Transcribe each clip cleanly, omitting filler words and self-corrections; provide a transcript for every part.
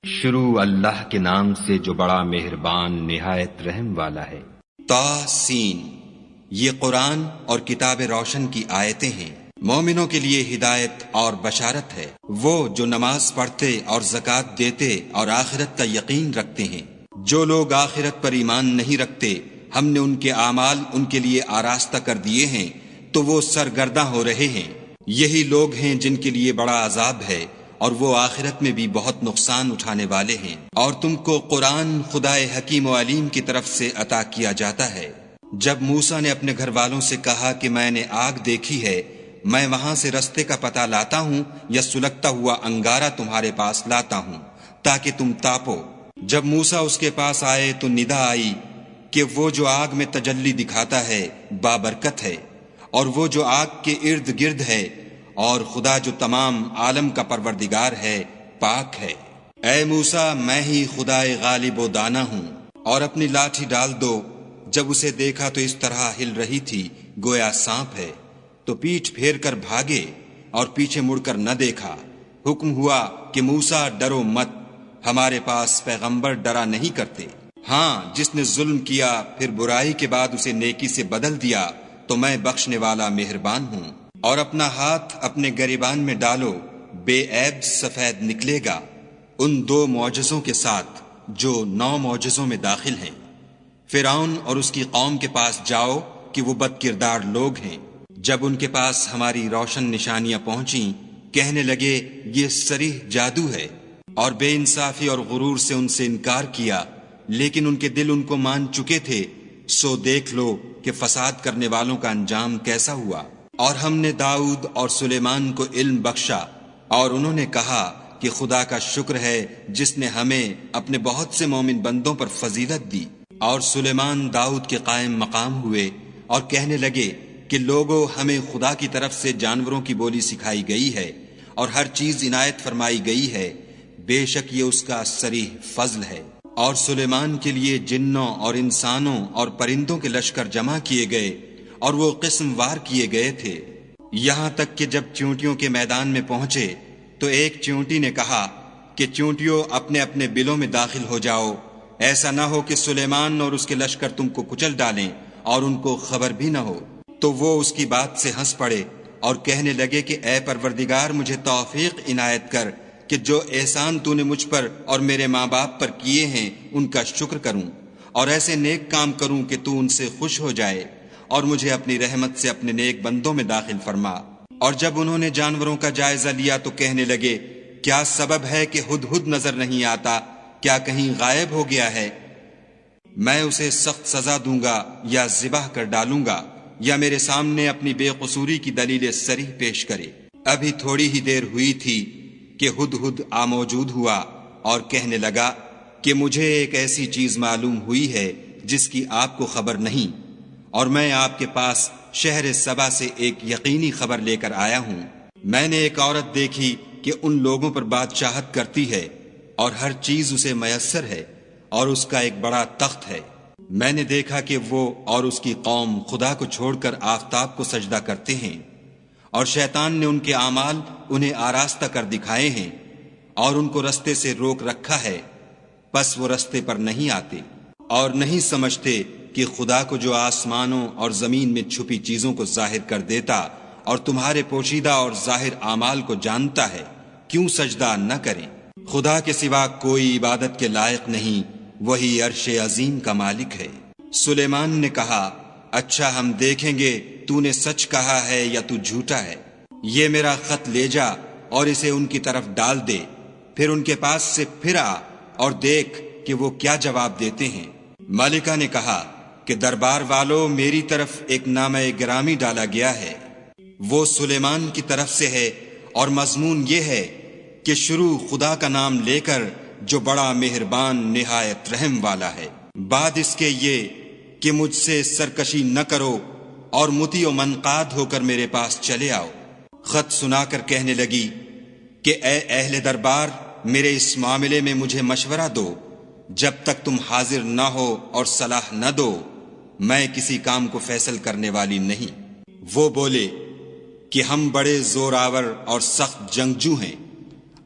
شروع اللہ کے نام سے جو بڑا مہربان نہایت رحم والا ہے۔ طاسین، یہ قرآن اور کتاب روشن کی آیتیں ہیں، مومنوں کے لیے ہدایت اور بشارت ہے۔ وہ جو نماز پڑھتے اور زکوٰۃ دیتے اور آخرت کا یقین رکھتے ہیں۔ جو لوگ آخرت پر ایمان نہیں رکھتے، ہم نے ان کے اعمال ان کے لیے آراستہ کر دیے ہیں تو وہ سرگرداں ہو رہے ہیں۔ یہی لوگ ہیں جن کے لیے بڑا عذاب ہے اور وہ آخرت میں بھی بہت نقصان اٹھانے والے ہیں۔ اور تم کو قرآن خدائے حکیم و علیم کی طرف سے عطا کیا جاتا ہے۔ جب موسیٰ نے اپنے گھر والوں سے کہا کہ میں نے آگ دیکھی ہے، میں وہاں سے رستے کا پتہ لاتا ہوں یا سلگتا ہوا انگارہ تمہارے پاس لاتا ہوں تاکہ تم تاپو۔ جب موسیٰ اس کے پاس آئے تو ندا آئی کہ وہ جو آگ میں تجلی دکھاتا ہے بابرکت ہے، اور وہ جو آگ کے ارد گرد ہے، اور خدا جو تمام عالم کا پروردگار ہے پاک ہے۔ اے موسیٰ، میں ہی خدائے غالب و دانا ہوں، اور اپنی لاٹھی ڈال دو۔ جب اسے دیکھا تو اس طرح ہل رہی تھی گویا سانپ ہے، تو پیٹھ پھیر کر بھاگے اور پیچھے مڑ کر نہ دیکھا۔ حکم ہوا کہ موسیٰ ڈرو مت، ہمارے پاس پیغمبر ڈرا نہیں کرتے۔ ہاں، جس نے ظلم کیا پھر برائی کے بعد اسے نیکی سے بدل دیا تو میں بخشنے والا مہربان ہوں۔ اور اپنا ہاتھ اپنے گریبان میں ڈالو، بے عیب سفید نکلے گا، ان 2 معجزوں کے ساتھ جو 9 معجزوں میں داخل ہیں۔ فرعون اور اس کی قوم کے پاس جاؤ کہ وہ بد کردار لوگ ہیں۔ جب ان کے پاس ہماری روشن نشانیاں پہنچیں، کہنے لگے یہ صریح جادو ہے، اور بے انصافی اور غرور سے ان سے انکار کیا، لیکن ان کے دل ان کو مان چکے تھے۔ سو دیکھ لو کہ فساد کرنے والوں کا انجام کیسا ہوا۔ اور ہم نے داؤد اور سلیمان کو علم بخشا، اور انہوں نے کہا کہ خدا کا شکر ہے جس نے ہمیں اپنے بہت سے مومن بندوں پر فضیلت دی۔ اور سلیمان داؤد کے قائم مقام ہوئے اور کہنے لگے کہ لوگوں، ہمیں خدا کی طرف سے جانوروں کی بولی سکھائی گئی ہے اور ہر چیز عنایت فرمائی گئی ہے، بے شک یہ اس کا صریح فضل ہے۔ اور سلیمان کے لیے جنوں اور انسانوں اور پرندوں کے لشکر جمع کیے گئے، اور وہ قسم وار کیے گئے تھے، یہاں تک کہ جب چیونٹیوں کے میدان میں پہنچے تو ایک چیونٹی نے کہا کہ چیونٹیوں اپنے اپنے بلوں میں داخل ہو جاؤ، ایسا نہ ہو کہ سلیمان اور اس کے لشکر تم کو کچل ڈالیں اور ان کو خبر بھی نہ ہو۔ تو وہ اس کی بات سے ہنس پڑے اور کہنے لگے کہ اے پروردگار، مجھے توفیق عنایت کر کہ جو احسان تو نے مجھ پر اور میرے ماں باپ پر کیے ہیں ان کا شکر کروں، اور ایسے نیک کام کروں کہ تو ان سے خوش ہو جائے، اور مجھے اپنی رحمت سے اپنے نیک بندوں میں داخل فرما۔ اور جب انہوں نے جانوروں کا جائزہ لیا تو کہنے لگے کیا سبب ہے کہ ہدہد نظر نہیں آتا؟ کیا کہیں غائب ہو گیا ہے؟ میں اسے سخت سزا دوں گا یا ذبح کر ڈالوں گا، یا میرے سامنے اپنی بے قصوری کی دلیل صریح پیش کرے۔ ابھی تھوڑی ہی دیر ہوئی تھی کہ ہدہد موجود ہوا اور کہنے لگا کہ مجھے ایک ایسی چیز معلوم ہوئی ہے جس کی آپ کو خبر نہیں، اور میں آپ کے پاس شہر سبا سے ایک یقینی خبر لے کر آیا ہوں۔ میں نے ایک عورت دیکھی کہ ان لوگوں پر بادشاہت کرتی ہے اور ہر چیز اسے میسر ہے، اور اس کا ایک بڑا تخت ہے۔ میں نے دیکھا کہ وہ اور اس کی قوم خدا کو چھوڑ کر آفتاب کو سجدہ کرتے ہیں، اور شیطان نے ان کے اعمال انہیں آراستہ کر دکھائے ہیں اور ان کو رستے سے روک رکھا ہے، پس وہ رستے پر نہیں آتے اور نہیں سمجھتے کہ خدا کو جو آسمانوں اور زمین میں چھپی چیزوں کو ظاہر کر دیتا اور تمہارے پوشیدہ اور ظاہر اعمال کو جانتا ہے، کیوں سجدہ نہ کریں۔ خدا کے سوا کوئی عبادت کے لائق نہیں، وہی عرش عظیم کا مالک ہے۔ سلیمان نے کہا اچھا، ہم دیکھیں گے تو نے سچ کہا ہے یا تو جھوٹا ہے۔ یہ میرا خط لے جا اور اسے ان کی طرف ڈال دے، پھر ان کے پاس سے پھر آ اور دیکھ کہ وہ کیا جواب دیتے ہیں۔ ملکہ نے کہا کہ دربار والوں، میری طرف ایک نامہ گرامی ڈالا گیا ہے، وہ سلیمان کی طرف سے ہے، اور مضمون یہ ہے کہ شروع خدا کا نام لے کر جو بڑا مہربان نہایت رحم والا ہے۔ بعد اس کے یہ کہ مجھ سے سرکشی نہ کرو اور مطیع و منقاد ہو کر میرے پاس چلے آؤ۔ خط سنا کر کہنے لگی کہ اے اہل دربار، میرے اس معاملے میں مجھے مشورہ دو، جب تک تم حاضر نہ ہو اور صلاح نہ دو میں کسی کام کو فیصل کرنے والی نہیں۔ وہ بولے کہ ہم بڑے زور آور اور سخت جنگجو ہیں،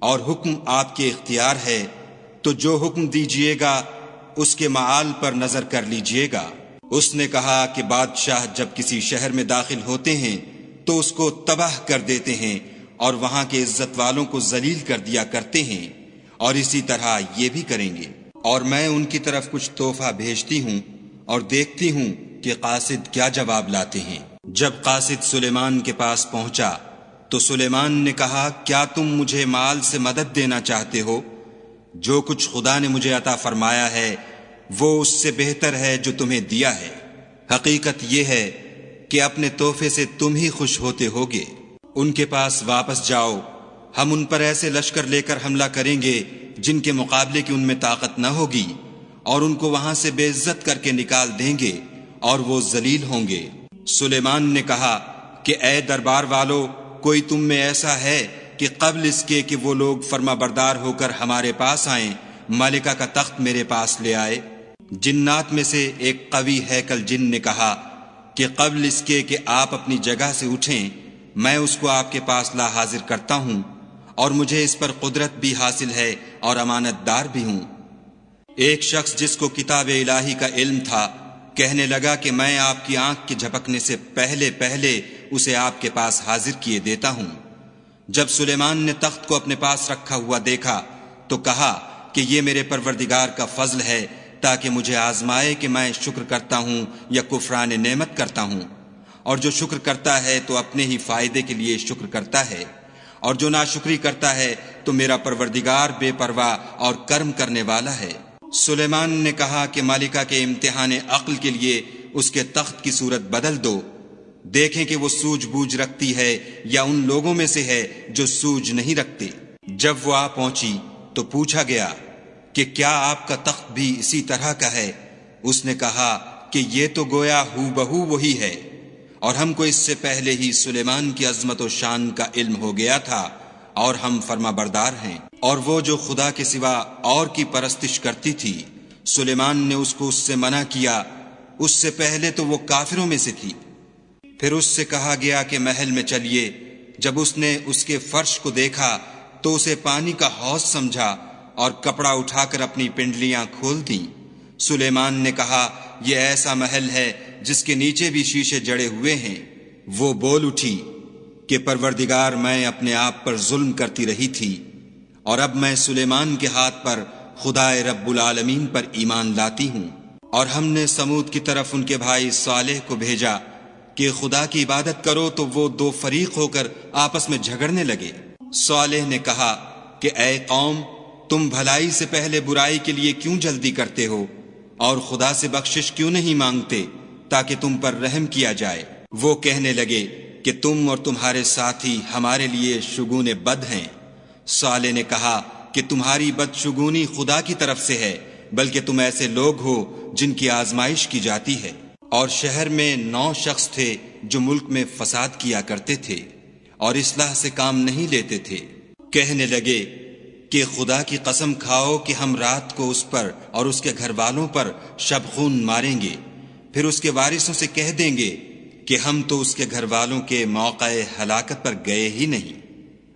اور حکم آپ کے اختیار ہے، تو جو حکم دیجیے گا اس کے معال پر نظر کر لیجیے گا۔ اس نے کہا کہ بادشاہ جب کسی شہر میں داخل ہوتے ہیں تو اس کو تباہ کر دیتے ہیں اور وہاں کے عزت والوں کو ذلیل کر دیا کرتے ہیں، اور اسی طرح یہ بھی کریں گے۔ اور میں ان کی طرف کچھ تحفہ بھیجتی ہوں اور دیکھتی ہوں کہ قاصد کیا جواب لاتے ہیں۔ جب قاصد سلیمان کے پاس پہنچا تو سلیمان نے کہا، کیا تم مجھے مال سے مدد دینا چاہتے ہو؟ جو کچھ خدا نے مجھے عطا فرمایا ہے وہ اس سے بہتر ہے جو تمہیں دیا ہے۔ حقیقت یہ ہے کہ اپنے تحفے سے تم ہی خوش ہوتے ہوگے۔ ان کے پاس واپس جاؤ، ہم ان پر ایسے لشکر لے کر حملہ کریں گے جن کے مقابلے کی ان میں طاقت نہ ہوگی، اور ان کو وہاں سے بے عزت کر کے نکال دیں گے اور وہ ذلیل ہوں گے۔ سلیمان نے کہا کہ اے دربار والو، کوئی تم میں ایسا ہے کہ قبل اس کے کہ وہ لوگ فرما بردار ہو کر ہمارے پاس آئیں ملکہ کا تخت میرے پاس لے آئے؟ جنات میں سے ایک قوی ہیکل جن نے کہا کہ قبل اس کے کہ آپ اپنی جگہ سے اٹھیں میں اس کو آپ کے پاس لا حاضر کرتا ہوں، اور مجھے اس پر قدرت بھی حاصل ہے اور امانت دار بھی ہوں۔ ایک شخص جس کو کتاب الہی کا علم تھا کہنے لگا کہ میں آپ کی آنکھ کے جھپکنے سے پہلے اسے آپ کے پاس حاضر کیے دیتا ہوں۔ جب سلیمان نے تخت کو اپنے پاس رکھا ہوا دیکھا تو کہا کہ یہ میرے پروردگار کا فضل ہے تاکہ مجھے آزمائے کہ میں شکر کرتا ہوں یا کفران نعمت کرتا ہوں، اور جو شکر کرتا ہے تو اپنے ہی فائدے کے لیے شکر کرتا ہے، اور جو ناشکری کرتا ہے تو میرا پروردگار بے پرواہ اور کرم کرنے والا ہے۔ سلیمان نے کہا کہ ملکہ کے امتحان عقل کے لیے اس کے تخت کی صورت بدل دو، دیکھیں کہ وہ سوجھ بوجھ رکھتی ہے یا ان لوگوں میں سے ہے جو سوجھ نہیں رکھتے۔ جب وہ آ پہنچی تو پوچھا گیا کہ کیا آپ کا تخت بھی اسی طرح کا ہے؟ اس نے کہا کہ یہ تو گویا ہو بہو وہی ہے، اور ہم کو اس سے پہلے ہی سلیمان کی عظمت و شان کا علم ہو گیا تھا، اور ہم فرما بردار ہیں۔ اور وہ جو خدا کے سوا اور کی پرستش کرتی تھی سلیمان نے اس کو اس سے منع کیا، اس سے پہلے تو وہ کافروں میں سے تھی۔ پھر اس سے کہا گیا کہ محل میں چلیے۔ جب اس نے اس کے فرش کو دیکھا تو اسے پانی کا حوض سمجھا اور کپڑا اٹھا کر اپنی پنڈلیاں کھول دیں۔ سلیمان نے کہا یہ ایسا محل ہے جس کے نیچے بھی شیشے جڑے ہوئے ہیں۔ وہ بول اٹھی کہ پروردگار، میں اپنے آپ پر ظلم کرتی رہی تھی، اور اب میں سلیمان کے ہاتھ پر خدائے رب العالمین پر ایمان لاتی ہوں۔ اور ہم نے سمود کی طرف ان کے بھائی صالح کو بھیجا کہ خدا کی عبادت کرو، تو وہ دو فریق ہو کر آپس میں جھگڑنے لگے۔ صالح نے کہا کہ اے قوم، تم بھلائی سے پہلے برائی کے لیے کیوں جلدی کرتے ہو، اور خدا سے بخشش کیوں نہیں مانگتے تاکہ تم پر رحم کیا جائے؟ وہ کہنے لگے کہ تم اور تمہارے ساتھی ہمارے لیے شگون بد ہیں۔ صالح نے کہا کہ تمہاری بدشگونی خدا کی طرف سے ہے، بلکہ تم ایسے لوگ ہو جن کی آزمائش کی جاتی ہے۔ اور شہر میں 9 شخص تھے جو ملک میں فساد کیا کرتے تھے اور اصلاح سے کام نہیں لیتے تھے۔ کہنے لگے کہ خدا کی قسم کھاؤ کہ ہم رات کو اس پر اور اس کے گھر والوں پر شب خون ماریں گے، پھر اس کے وارثوں سے کہہ دیں گے کہ ہم تو اس کے گھر والوں کے موقع ہلاکت پر گئے ہی نہیں،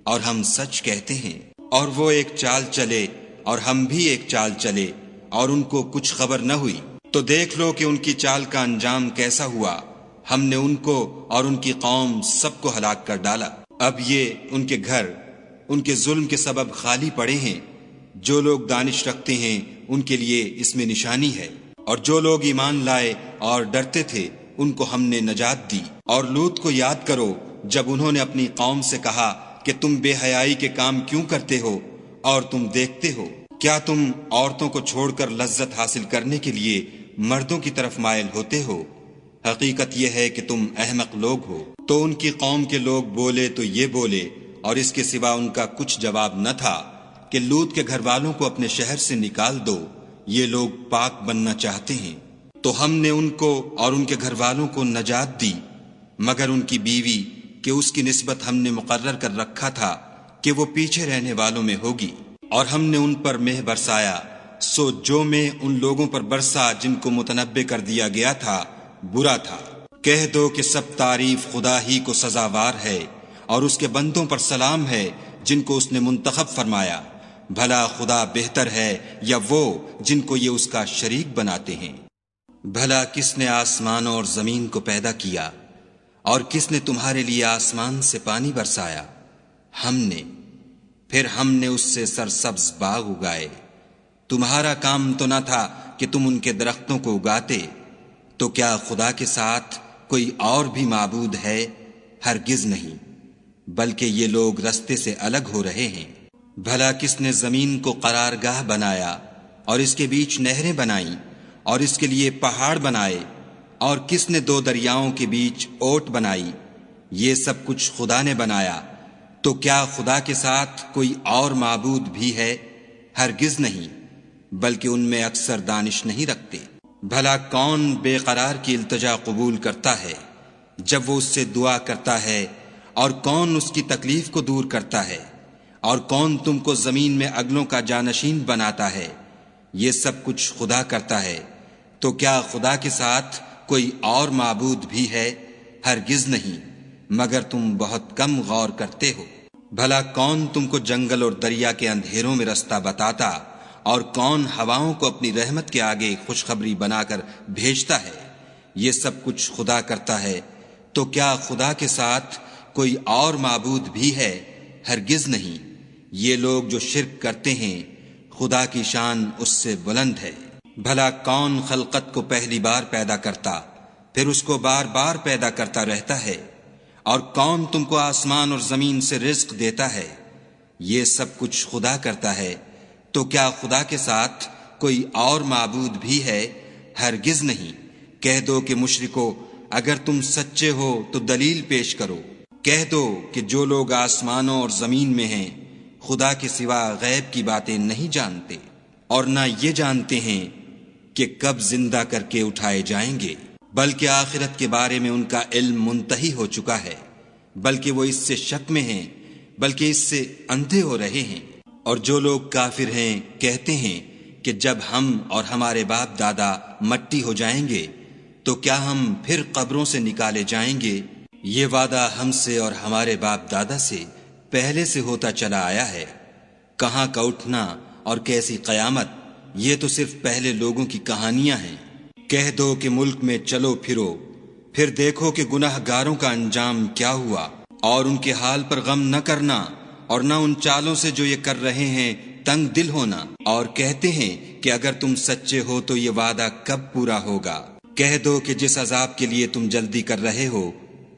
اور ہم سچ کہتے ہیں۔ اور وہ ایک چال چلے اور ہم بھی ایک چال چلے، اور ان کو کچھ خبر نہ ہوئی۔ تو دیکھ لو کہ ان کی چال کا انجام کیسا ہوا۔ ہم نے ان کو اور ان کی قوم سب کو ہلاک کر ڈالا۔ اب یہ ان کے گھر ان کے ظلم کے سبب خالی پڑے ہیں۔ جو لوگ دانش رکھتے ہیں ان کے لیے اس میں نشانی ہے، اور جو لوگ ایمان لائے اور ڈرتے تھے ان کو ہم نے نجات دی۔ اور لوط کو یاد کرو جب انہوں نے اپنی قوم سے کہا کہ تم بے حیائی کے کام کیوں کرتے ہو، اور تم دیکھتے ہو کیا تم عورتوں کو چھوڑ کر لذت حاصل کرنے کے لیے مردوں کی طرف مائل ہوتے ہو؟ حقیقت یہ ہے کہ تم احمق لوگ ہو۔ تو ان کی قوم کے لوگ بولے تو یہ بولے، اور اس کے سوا ان کا کچھ جواب نہ تھا کہ لوط کے گھر والوں کو اپنے شہر سے نکال دو، یہ لوگ پاک بننا چاہتے ہیں۔ تو ہم نے ان کو اور ان کے گھر والوں کو نجات دی، مگر ان کی بیوی کہ اس کی نسبت ہم نے مقرر کر رکھا تھا کہ وہ پیچھے رہنے والوں میں ہوگی۔ اور ہم نے ان پر مہ برسایا، سو جو مہ ان لوگوں پر برسا جن کو متنبع کر دیا گیا تھا برا تھا۔ کہہ دو کہ سب تعریف خدا ہی کو سزاوار ہے، اور اس کے بندوں پر سلام ہے جن کو اس نے منتخب فرمایا۔ بھلا خدا بہتر ہے یا وہ جن کو یہ اس کا شریک بناتے ہیں؟ بھلا کس نے آسمانوں اور زمین کو پیدا کیا، اور کس نے تمہارے لیے آسمان سے پانی برسایا؟ ہم نے، پھر ہم نے اس سے سرسبز باغ اگائے۔ تمہارا کام تو نہ تھا کہ تم ان کے درختوں کو اگاتے، تو کیا خدا کے ساتھ کوئی اور بھی معبود ہے؟ ہرگز نہیں، بلکہ یہ لوگ رستے سے الگ ہو رہے ہیں۔ بھلا کس نے زمین کو قرارگاہ بنایا اور اس کے بیچ نہریں بنائیں اور اس کے لیے پہاڑ بنائے، اور کس نے دو دریاؤں کے بیچ اوٹ بنائی؟ یہ سب کچھ خدا نے بنایا، تو کیا خدا کے ساتھ کوئی اور معبود بھی ہے؟ ہرگز نہیں، بلکہ ان میں اکثر دانش نہیں رکھتے۔ بھلا کون بے قرار کی التجا قبول کرتا ہے جب وہ اس سے دعا کرتا ہے، اور کون اس کی تکلیف کو دور کرتا ہے، اور کون تم کو زمین میں اگلوں کا جانشین بناتا ہے؟ یہ سب کچھ خدا کرتا ہے، تو کیا خدا کے ساتھ کوئی اور معبود بھی ہے؟ ہرگز نہیں، مگر تم بہت کم غور کرتے ہو۔ بھلا کون تم کو جنگل اور دریا کے اندھیروں میں رستہ بتاتا، اور کون ہواؤں کو اپنی رحمت کے آگے خوشخبری بنا کر بھیجتا ہے؟ یہ سب کچھ خدا کرتا ہے، تو کیا خدا کے ساتھ کوئی اور معبود بھی ہے؟ ہرگز نہیں۔ یہ لوگ جو شرک کرتے ہیں، خدا کی شان اس سے بلند ہے۔ بھلا کون خلقت کو پہلی بار پیدا کرتا، پھر اس کو بار بار پیدا کرتا رہتا ہے؟ اور کون تم کو آسمان اور زمین سے رزق دیتا ہے؟ یہ سب کچھ خدا کرتا ہے، تو کیا خدا کے ساتھ کوئی اور معبود بھی ہے؟ ہرگز نہیں۔ کہہ دو کہ مشرکو، اگر تم سچے ہو تو دلیل پیش کرو۔ کہہ دو کہ جو لوگ آسمانوں اور زمین میں ہیں خدا کے سوا غیب کی باتیں نہیں جانتے، اور نہ یہ جانتے ہیں کہ کب زندہ کر کے اٹھائے جائیں گے، بلکہ آخرت کے بارے میں ان کا علم منتہی ہو چکا ہے، بلکہ وہ اس سے شک میں ہیں، بلکہ اس سے اندھے ہو رہے ہیں۔ اور جو لوگ کافر ہیں کہتے ہیں کہ جب ہم اور ہمارے باپ دادا مٹی ہو جائیں گے تو کیا ہم پھر قبروں سے نکالے جائیں گے؟ یہ وعدہ ہم سے اور ہمارے باپ دادا سے پہلے سے ہوتا چلا آیا ہے۔ کہاں کا اٹھنا اور کیسی قیامت، یہ تو صرف پہلے لوگوں کی کہانیاں ہیں۔ کہہ دو کہ ملک میں چلو پھرو، پھر دیکھو کہ گناہ گاروں کا انجام کیا ہوا، اور ان کے حال پر غم نہ کرنا، اور نہ ان چالوں سے جو یہ کر رہے ہیں تنگ دل ہونا، اور کہتے ہیں کہ اگر تم سچے ہو تو یہ وعدہ کب پورا ہوگا؟ کہہ دو کہ جس عذاب کے لیے تم جلدی کر رہے ہو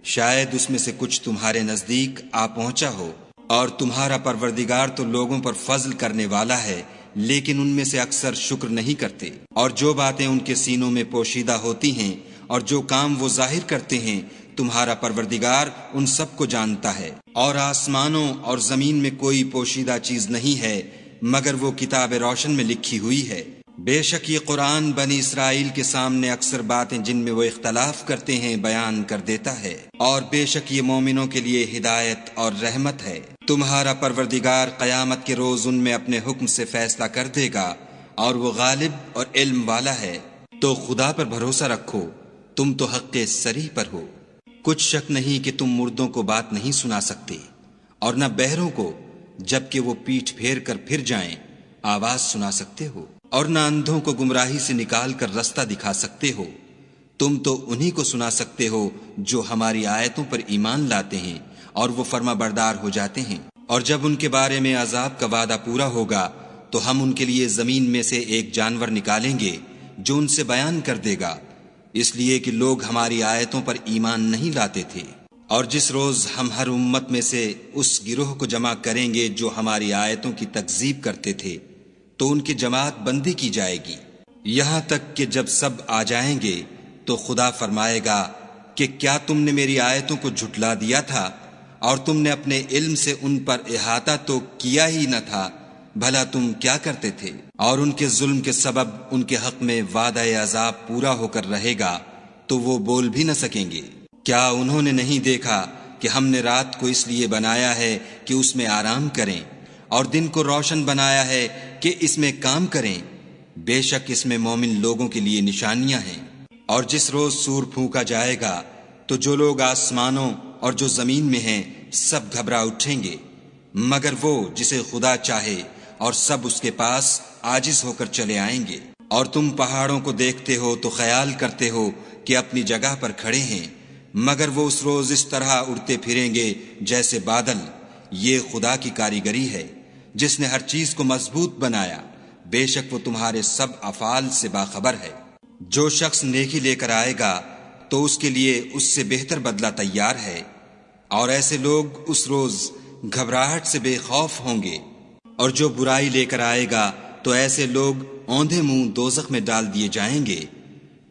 شاید اس میں سے کچھ تمہارے نزدیک آ پہنچا ہو، اور تمہارا پروردگار تو لوگوں پر فضل کرنے والا ہے، لیکن ان میں سے اکثر شکر نہیں کرتے۔ اور جو باتیں ان کے سینوں میں پوشیدہ ہوتی ہیں اور جو کام وہ ظاہر کرتے ہیں، تمہارا پروردگار ان سب کو جانتا ہے۔ اور آسمانوں اور زمین میں کوئی پوشیدہ چیز نہیں ہے مگر وہ کتاب روشن میں لکھی ہوئی ہے۔ بے شک یہ قرآن بنی اسرائیل کے سامنے اکثر باتیں جن میں وہ اختلاف کرتے ہیں بیان کر دیتا ہے، اور بے شک یہ مومنوں کے لیے ہدایت اور رحمت ہے۔ تمہارا پروردگار قیامت کے روز ان میں اپنے حکم سے فیصلہ کر دے گا، اور وہ غالب اور علم والا ہے۔ تو خدا پر بھروسہ رکھو، تم تو حق صریح پر ہو۔ کچھ شک نہیں کہ تم مردوں کو بات نہیں سنا سکتے، اور نہ بہروں کو جبکہ وہ پیٹھ پھیر کر پھر جائیں آواز سنا سکتے ہو، اور نہ اندھوں کو گمراہی سے نکال کر رستہ دکھا سکتے ہو۔ تم تو انہی کو سنا سکتے ہو جو ہماری آیتوں پر ایمان لاتے ہیں اور وہ فرما بردار ہو جاتے ہیں۔ اور جب ان کے بارے میں عذاب کا وعدہ پورا ہوگا تو ہم ان کے لیے زمین میں سے ایک جانور نکالیں گے جو ان سے بیان کر دے گا، اس لیے کہ لوگ ہماری آیتوں پر ایمان نہیں لاتے تھے۔ اور جس روز ہم ہر امت میں سے اس گروہ کو جمع کریں گے جو ہماری آیتوں کی تکذیب کرتے تھے تو ان کی جماعت بندی کی جائے گی، یہاں تک کہ جب سب آ جائیں گے تو خدا فرمائے گا کہ کیا تم نے میری آیتوں کو جھٹلا دیا تھا، اور تم نے اپنے علم سے ان پر احاطہ تو کیا ہی نہ تھا، بھلا تم کیا کرتے تھے؟ اور ان کے ظلم کے سبب ان کے حق میں وعدہ عذاب پورا ہو کر رہے گا تو وہ بول بھی نہ سکیں گے۔ کیا انہوں نے نہیں دیکھا کہ ہم نے رات کو اس لیے بنایا ہے کہ اس میں آرام کریں، اور دن کو روشن بنایا ہے کہ اس میں کام کریں؟ بے شک اس میں مومن لوگوں کے لیے نشانیاں ہیں۔ اور جس روز سور پھونکا جائے گا تو جو لوگ آسمانوں اور جو زمین میں ہیں سب گھبرا اٹھیں گے، مگر وہ جسے خدا چاہے اور سب اس کے پاس عاجز ہو کر چلے آئیں گے۔ اور تم پہاڑوں کو دیکھتے ہو تو خیال کرتے ہو کہ اپنی جگہ پر کھڑے ہیں، مگر وہ اس روز اس طرح اڑتے پھریں گے جیسے بادل۔ یہ خدا کی کاریگری ہے جس نے ہر چیز کو مضبوط بنایا، بے شک وہ تمہارے سب افعال سے باخبر ہے۔ جو شخص نیکی لے کر آئے گا تو اس کے لیے اس سے بہتر بدلہ تیار ہے، اور ایسے لوگ اس روز گھبراہٹ سے بے خوف ہوں گے۔ اور جو برائی لے کر آئے گا تو ایسے لوگ اوندھے منہ دوزخ میں ڈال دیے جائیں گے۔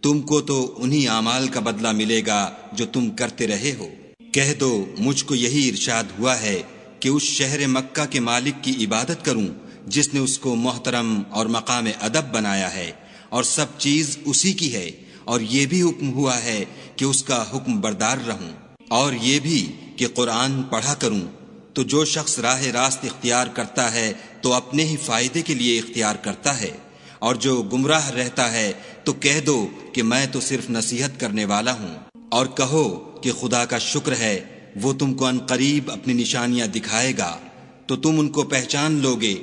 تم کو تو انہی اعمال کا بدلہ ملے گا جو تم کرتے رہے ہو۔ کہہ دو مجھ کو یہی ارشاد ہوا ہے کہ اس شہر مکہ کے مالک کی عبادت کروں جس نے اس کو محترم اور مقام ادب بنایا ہے، اور سب چیز اسی کی ہے، اور یہ بھی حکم ہوا ہے کہ اس کا حکم بردار رہوں، اور یہ بھی کہ قرآن پڑھا کروں۔ تو جو شخص راہ راست اختیار کرتا ہے تو اپنے ہی فائدے کے لیے اختیار کرتا ہے، اور جو گمراہ رہتا ہے تو کہہ دو کہ میں تو صرف نصیحت کرنے والا ہوں۔ اور کہو کہ خدا کا شکر ہے، وہ تم کو ان قریب اپنی نشانیاں دکھائے گا تو تم ان کو پہچان لوگے،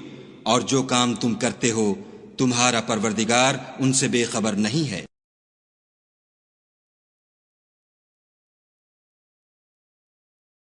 اور جو کام تم کرتے ہو تمہارا پروردگار ان سے بے خبر نہیں ہے۔